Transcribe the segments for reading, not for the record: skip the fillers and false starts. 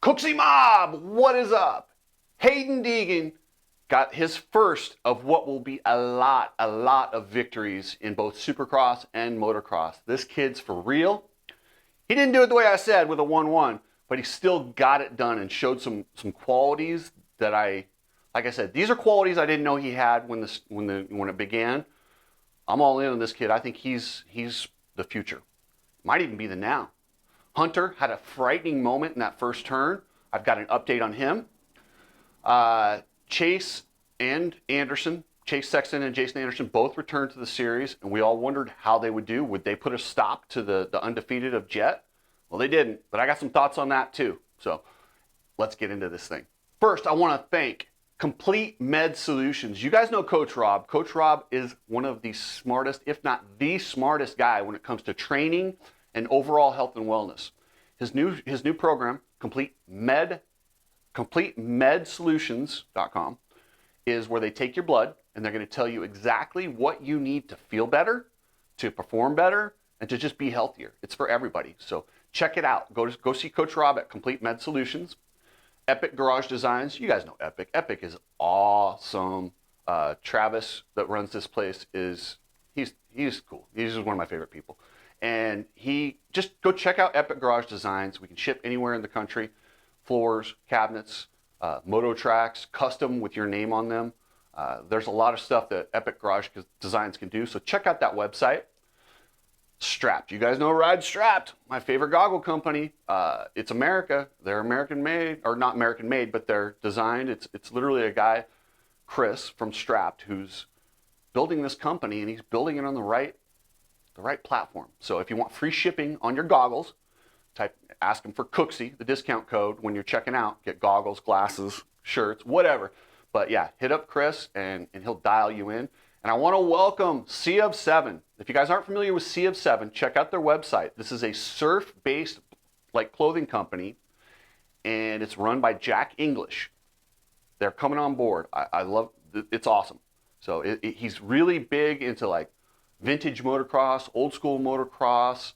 Cooksy Mob, what is up? Hayden Deegan got his first of what will be a lot of victories in both Supercross and Motocross. This kid's for real. He didn't do it the way I said with a 1-1, but he still got it done and showed some qualities that like I said, these are qualities I didn't know he had when it began. I'm all in on this kid. I think he's the future. Might even be the now. Hunter had a frightening moment in that first turn. I've got an update on him. Chase Sexton and Jason Anderson both returned to the series, and we all wondered how they would do. Would they put a stop to the undefeated of Jet? Well, they didn't, but I got some thoughts on that too. So let's get into this thing. First, I want to thank Complete Med Solutions. You guys know Coach Rob. Coach Rob is one of the smartest, if not the smartest guy when it comes to training and overall health and wellness. His new program, CompleteMedSolutions.com, is where they take your blood and they're going to tell you exactly what you need to feel better, to perform better, and to just be healthier. It's for everybody. So check it out. Go see Coach Rob at Complete Med Solutions. Epic Garage Designs. You guys know Epic. Epic is awesome. Travis that runs this place he's cool. He's just one of my favorite people. And just go check out Epic Garage Designs. We can ship anywhere in the country. Floors, cabinets, moto tracks, custom with your name on them. There's a lot of stuff that Epic Garage Designs can do. So check out that website. Strapped. You guys know Ride Strapped, my favorite goggle company. It's America. They're American made, or not American made, but they're designed. It's literally a guy, Chris from Strapped, who's building this company, and he's building it on the right platform. So if you want free shipping on your goggles, ask him for Cooksy, the discount code when you're checking out. Get goggles, glasses, shirts, whatever. But yeah, hit up Chris and he'll dial you in. And I want to welcome Sea of 7. If you guys aren't familiar with Sea of 7, check out their website. This is a surf-based clothing company, and it's run by Jack English. They're coming on board. I love it's awesome. So he's really big into vintage motocross, old school motocross.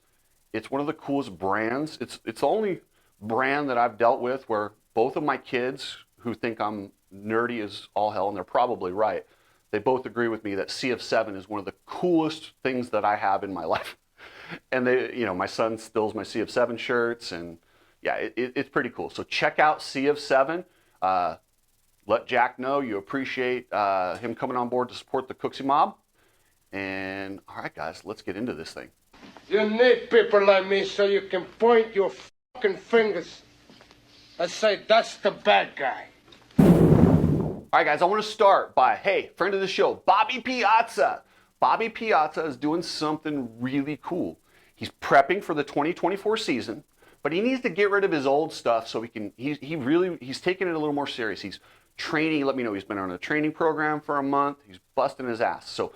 It's one of the coolest brands. It's the only brand that I've dealt with where both of my kids, who think I'm nerdy as all hell, and they're probably right, they both agree with me that Sea of 7 is one of the coolest things that I have in my life. And my son steals my Sea of 7 shirts, and yeah, it's pretty cool. So check out Sea of 7. Let Jack know you appreciate him coming on board to support the Cooksy Mob. And all right, guys, let's get into this thing. You need people like me so you can point your fucking fingers and say, that's the bad guy. All right, guys, I want to start by, friend of the show, Bobby Piazza. Bobby Piazza is doing something really cool. He's prepping for the 2024 season, but he needs to get rid of his old stuff so he's taking it a little more serious. He's training. Let me know he's been on a training program for a month. He's busting his ass. So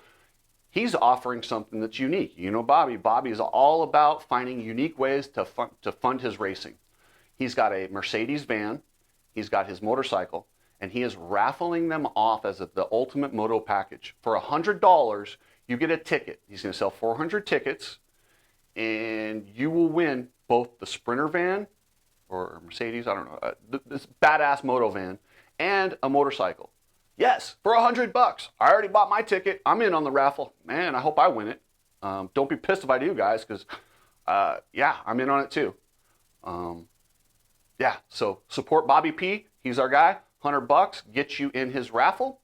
he's offering something that's unique. You know Bobby. Bobby is all about finding unique ways to fund his racing. He's got a Mercedes van. He's got his motorcycle. And he is raffling them off as the ultimate moto package. For $100, you get a ticket. He's going to sell 400 tickets, and you will win both the Sprinter van, or Mercedes, I don't know, this badass moto van, and a motorcycle. Yes, for $100. I already bought my ticket. I'm in on the raffle. Man, I hope I win it. Don't be pissed if I do, guys, because, yeah, I'm in on it too. Yeah, so support Bobby P. He's our guy. $100 gets you in his raffle.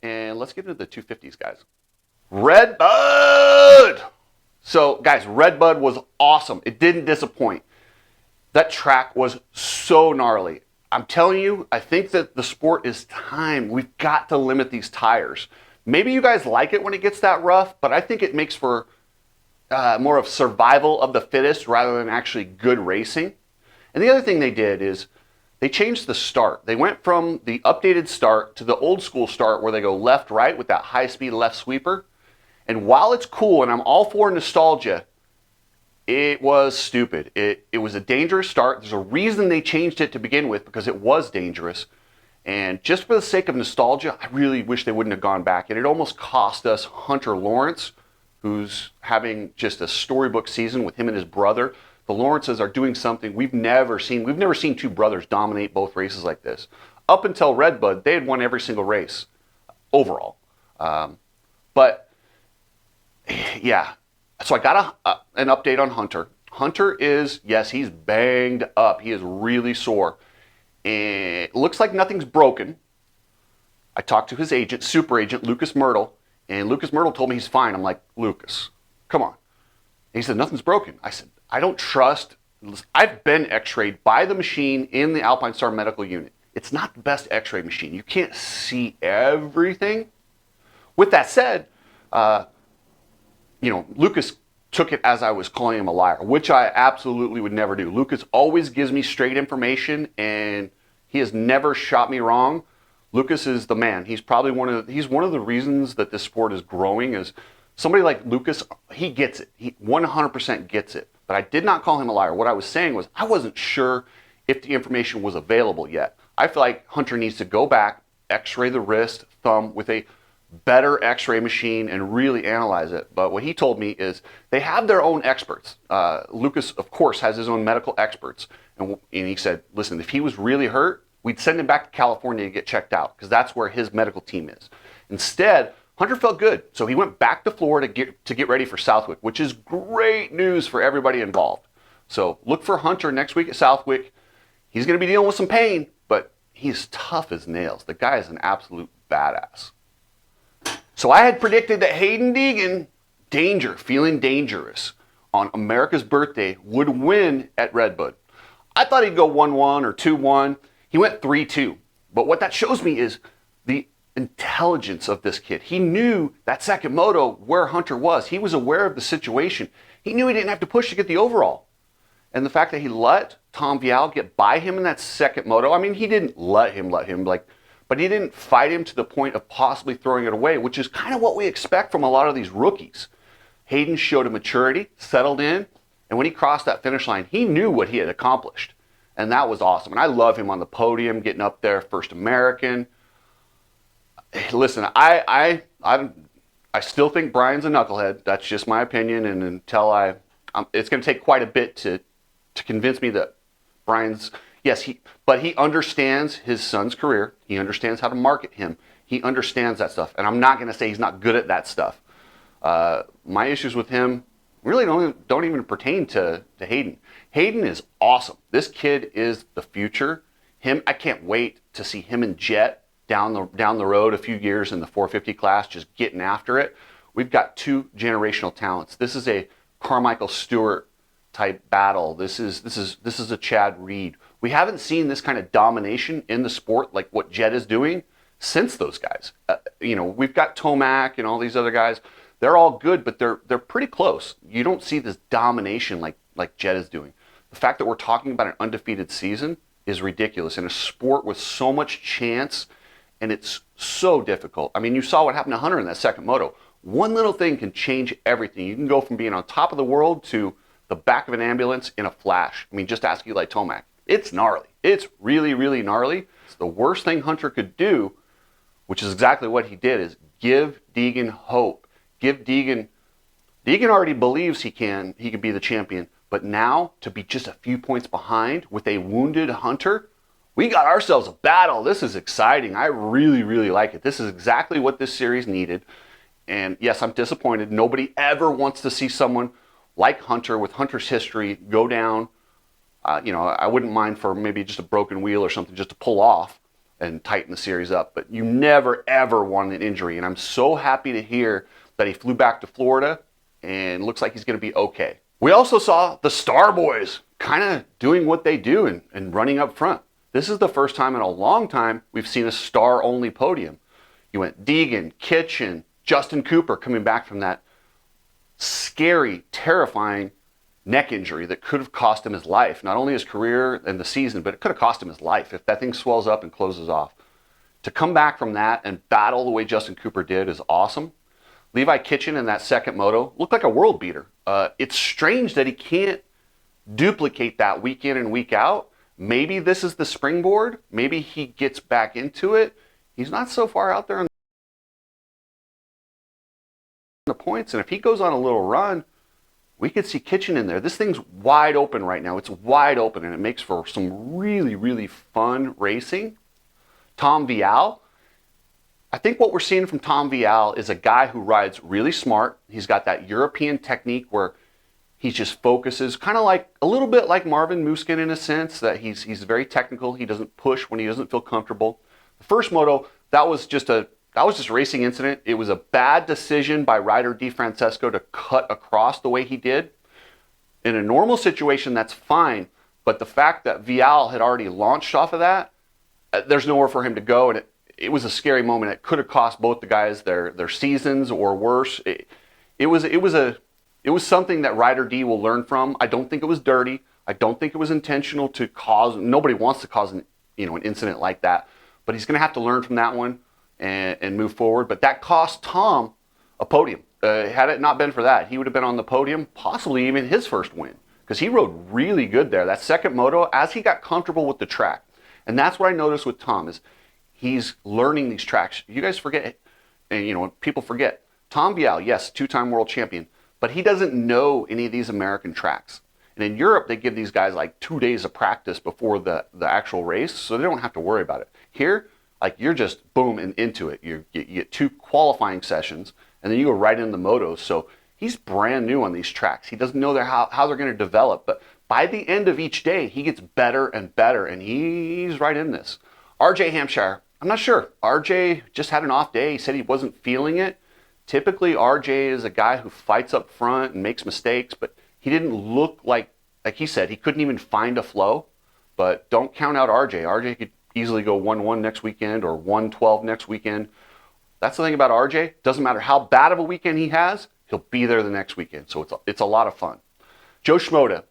And let's get into the 250s, guys. Redbud! So, guys, Redbud was awesome. It didn't disappoint. That track was so gnarly. I'm telling you, I think that the sport is time. We've got to limit these tires. Maybe you guys like it when it gets that rough, but I think it makes for more of survival of the fittest rather than actually good racing. And the other thing they did is they changed the start. They went from the updated start to the old school start where they go left, right with that high-speed left sweeper. And while it's cool and I'm all for nostalgia, it was stupid. It was a dangerous start. There's a reason they changed it to begin with, because it was dangerous. And just for the sake of nostalgia, I really wish they wouldn't have gone back. And it almost cost us Hunter Lawrence, who's having just a storybook season with him and his brother. The Lawrences are doing something we've never seen. We've never seen two brothers dominate both races like this. Up until Redbud, they had won every single race overall. But yeah, so I got an update on Hunter. Hunter is, yes, he's banged up. He is really sore. And it looks like nothing's broken. I talked to his agent, super agent, Lucas Myrtle, and Lucas Myrtle told me he's fine. I'm like, Lucas, come on. And he said, nothing's broken. I said, I don't trust. I've been x-rayed by the machine in the Alpine Star Medical Unit. It's not the best x-ray machine. You can't see everything. With that said, Lucas took it as I was calling him a liar, which I absolutely would never do. Lucas always gives me straight information, and he has never shot me wrong. Lucas is the man. He's probably one of the reasons that this sport is growing. Is somebody like Lucas, he gets it. He 100% gets it. But I did not call him a liar. What I was saying was I wasn't sure if the information was available yet. I feel like Hunter needs to go back, x-ray the wrist, thumb with a better x-ray machine and really analyze it. But what he told me is they have their own experts. Lucas, of course, has his own medical experts. And he said, listen, if he was really hurt, we'd send him back to California to get checked out because that's where his medical team is. Instead, Hunter felt good. So he went back to Florida to get ready for Southwick, which is great news for everybody involved. So look for Hunter next week at Southwick. He's going to be dealing with some pain, but he's tough as nails. The guy is an absolute badass. So I had predicted that Hayden Deegan, feeling dangerous, on America's birthday, would win at Redbud. I thought he'd go 1-1 or 2-1. He went 3-2. But what that shows me is the intelligence of this kid. He knew that second moto where Hunter was. He was aware of the situation. He knew he didn't have to push to get the overall. And the fact that he let Tom Vial get by him in that second moto, I mean, he didn't let him, but he didn't fight him to the point of possibly throwing it away, which is kind of what we expect from a lot of these rookies. Hayden showed a maturity, settled in, and when he crossed that finish line, he knew what he had accomplished. And that was awesome. And I love him on the podium, getting up there, first American. Listen, I still think Brian's a knucklehead. That's just my opinion. And until it's going to take quite a bit to convince me that Brian's, but he understands his son's career. He understands how to market him. He understands that stuff. And I'm not going to say he's not good at that stuff. My issues with him really don't even pertain to Hayden. Hayden is awesome. This kid is the future. I can't wait to see him and Jet down the road a few years in the 450 class, just getting after it. We've got two generational talents. This is a Carmichael Stewart type battle. This is a Chad Reed. We haven't seen this kind of domination in the sport like what Jet is doing since those guys. We've got Tomac and all these other guys. They're all good, but they're pretty close. You don't see this domination like Jet is doing. The fact that we're talking about an undefeated season is ridiculous in a sport with so much chance, and it's so difficult. I mean, you saw what happened to Hunter in that second moto. One little thing can change everything. You can go from being on top of the world to the back of an ambulance in a flash. I mean, just ask Eli Tomac. It's gnarly. It's really, really gnarly. It's the worst thing Hunter could do, which is exactly what he did, is give Deegan hope. Deegan already believes he can be the champion, but now to be just a few points behind with a wounded Hunter, we got ourselves a battle. This is exciting. I really, really like it. This is exactly what this series needed. And yes, I'm disappointed. Nobody ever wants to see someone like Hunter with Hunter's history go down. I wouldn't mind for maybe just a broken wheel or something just to pull off and tighten the series up. But you never, ever want an injury. And I'm so happy to hear that he flew back to Florida and looks like he's going to be okay. We also saw the Star Boys kind of doing what they do and running up front. This is the first time in a long time we've seen a star-only podium. You went Deegan, Kitchen, Justin Cooper coming back from that scary, terrifying neck injury that could have cost him his life. Not only his career and the season, but it could have cost him his life if that thing swells up and closes off. To come back from that and battle the way Justin Cooper did is awesome. Levi Kitchen in that second moto looked like a world beater. It's strange that he can't duplicate that week in and week out. Maybe this is the springboard. Maybe he gets back into it. He's not so far out there in the points, and if he goes on a little run, we could see Kitchen in there. This thing's wide open right now. It's wide open, and it makes for some really, really fun racing. Tom Vial. I think what we're seeing from Tom Vial is a guy who rides really smart. He's got that European technique where he just focuses, kind of like a little bit like Marvin Musquin in a sense, that he's very technical. He doesn't push when he doesn't feel comfortable. The first moto, that was just a racing incident. It was a bad decision by Ryder DeFrancesco to cut across the way he did. In a normal situation, that's fine. But the fact that Vial had already launched off of that, there's nowhere for him to go, and it was a scary moment. It could have cost both the guys their seasons, or worse. It was something that Ryder D will learn from. I don't think it was dirty. I don't think it was intentional to cause. Nobody wants to cause an incident like that. But he's going to have to learn from that one and move forward. But that cost Tom a podium. Had it not been for that, he would have been on the podium, possibly even his first win, because he rode really good there. That second moto, as he got comfortable with the track. And that's what I noticed with Tom, is he's learning these tracks. You guys forget, and people forget. Tom Vial, yes, two-time world champion, but he doesn't know any of these American tracks. And in Europe, they give these guys like 2 days of practice before the actual race, so they don't have to worry about it. Here, like, you're just boom and into it. You get 2 qualifying sessions, and then you go right into the motos. So he's brand new on these tracks. He doesn't know how they're going to develop, but by the end of each day, he gets better and better, and he's right in this. RJ Hampshire, I'm not sure. RJ just had an off day. He said he wasn't feeling it. Typically, RJ is a guy who fights up front and makes mistakes, but he didn't look like he said, he couldn't even find a flow. But don't count out RJ. RJ could easily go 1-1 next weekend or 1-12 next weekend. That's the thing about RJ. Doesn't matter how bad of a weekend he has, he'll be there the next weekend. So it's a lot of fun. Joe Schmoda.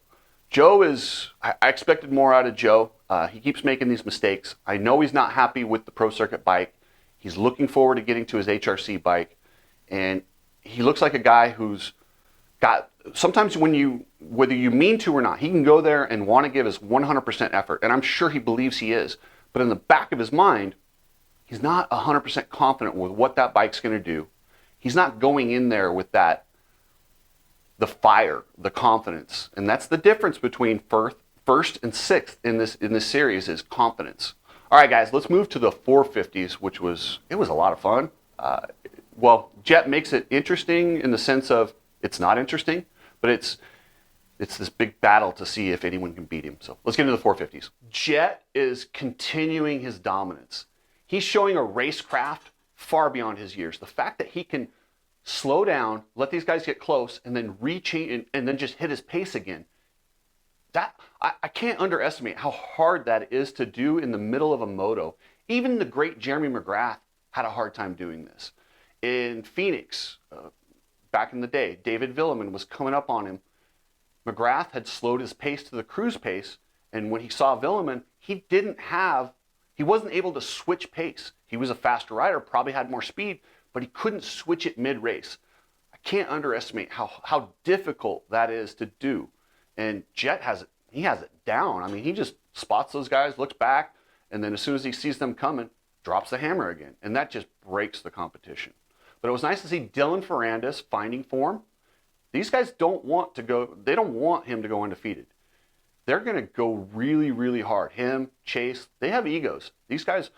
Joe is, I expected more out of Joe. He keeps making these mistakes. I know he's not happy with the Pro Circuit bike. He's looking forward to getting to his HRC bike. And he looks like a guy who's got, sometimes whether you mean to or not, he can go there and want to give his 100% effort. And I'm sure he believes he is. But in the back of his mind, he's not 100% confident with what that bike's going to do. He's not going in there with the fire, the confidence. And that's the difference between first and sixth in this series, is confidence. All right, guys, let's move to the 450s, which was a lot of fun. Well, Jet makes it interesting in the sense of it's not interesting, but it's this big battle to see if anyone can beat him. So let's get into the 450s. Jet is continuing his dominance. He's showing a racecraft far beyond his years. The fact that he can slow down, let these guys get close, and then and then just hit his pace again. That I can't underestimate how hard that is to do in the middle of a moto. Even the great Jeremy McGrath had a hard time doing this. In Phoenix, back in the day, David Villeman was coming up on him. McGrath had slowed his pace to the cruise pace, and when he saw Villeman, he wasn't able to switch pace. He was a faster rider, probably had more speed, but he couldn't switch it mid-race. I can't underestimate how difficult that is to do. And Jet has it down. I mean, he just spots those guys, looks back, and then as soon as he sees them coming, drops the hammer again. And that just breaks the competition. But it was nice to see Dylan Ferrandis finding form. These guys don't want him to go undefeated. They're going to go really, really hard. Him, Chase, they have egos. These guys,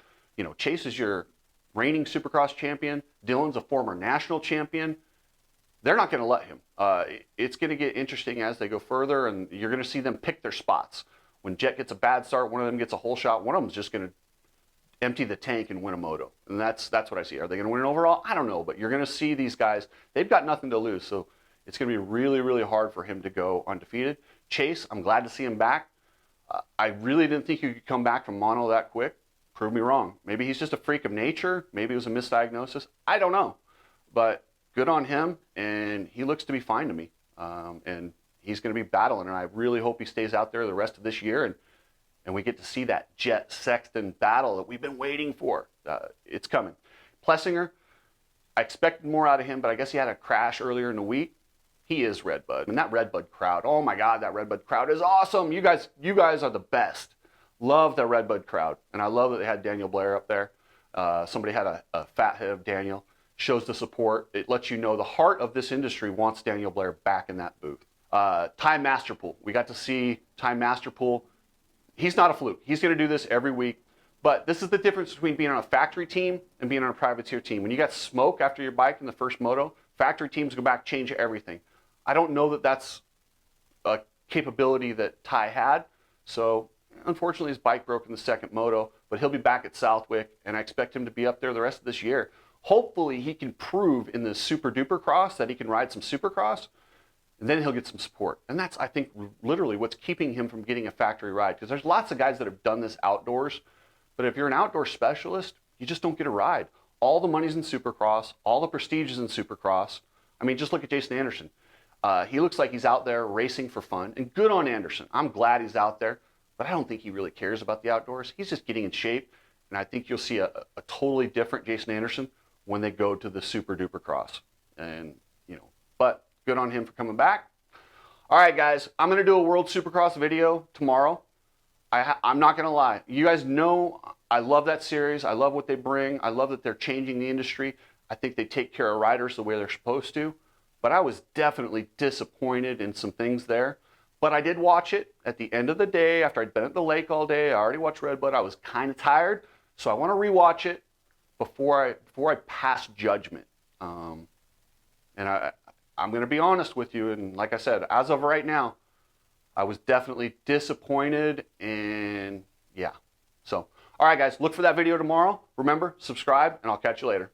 Chase is your reigning Supercross champion. Dylan's a former national champion. They're not going to let him. It's going to get interesting as they go further, and you're going to see them pick their spots. When Jet gets a bad start, one of them gets a whole shot, one of them's just going to empty the tank and win a moto. And that's what I see. Are they going to win an overall? I don't know, but you're going to see these guys. They've got nothing to lose, so it's going to be really, really hard for him to go undefeated. Chase, I'm glad to see him back. I really didn't think he could come back from mono that quick. Prove me wrong. Maybe he's just a freak of nature. Maybe it was a misdiagnosis. I don't know. But good on him, and he looks to be fine to me. And he's going to be battling, and I really hope he stays out there the rest of this year, and we get to see that Jet Sexton battle that we've been waiting for. It's coming. Plessinger, I expected more out of him, but I guess he had a crash earlier in the week. He is Redbud. And that Redbud crowd, oh my God, that Redbud crowd is awesome. You guys are the best. Love the Redbud crowd. And I love that they had Daniel Blair up there. Somebody had a fat head of Daniel. Shows the support. It lets you know the heart of this industry wants Daniel Blair back in that booth. Ty Masterpool. We got to see Ty Masterpool. He's not a fluke. He's going to do this every week. But this is the difference between being on a factory team and being on a privateer team. When you got smoke after your bike in the first moto, factory teams go back, change everything. I don't know that that's a capability that Ty had. So unfortunately, his bike broke in the second moto, but he'll be back at Southwick, and I expect him to be up there the rest of this year. Hopefully, he can prove in the Super Duper Cross that he can ride some Supercross, and then he'll get some support. And that's, I think, literally what's keeping him from getting a factory ride. Because there's lots of guys that have done this outdoors, but if you're an outdoor specialist, you just don't get a ride. All the money's in Supercross, all the prestige is in Supercross. I mean, just look at Jason Anderson. He looks like he's out there racing for fun, and good on Anderson. I'm glad he's out there, but I don't think he really cares about the outdoors. He's just getting in shape, and I think you'll see a totally different Jason Anderson when they go to the Super Duper Cross. And, but good on him for coming back. All right, guys, I'm going to do a World Supercross video tomorrow. I'm not going to lie. You guys know I love that series. I love what they bring. I love that they're changing the industry. I think they take care of riders the way they're supposed to. But I was definitely disappointed in some things there. But I did watch it at the end of the day after I'd been at the lake all day. I already watched Redbud. I was kind of tired. So I want to rewatch it before I pass judgment. And I'm going to be honest with you. And like I said, as of right now, I was definitely disappointed. And yeah. So, all right, guys, look for that video tomorrow. Remember, subscribe, and I'll catch you later.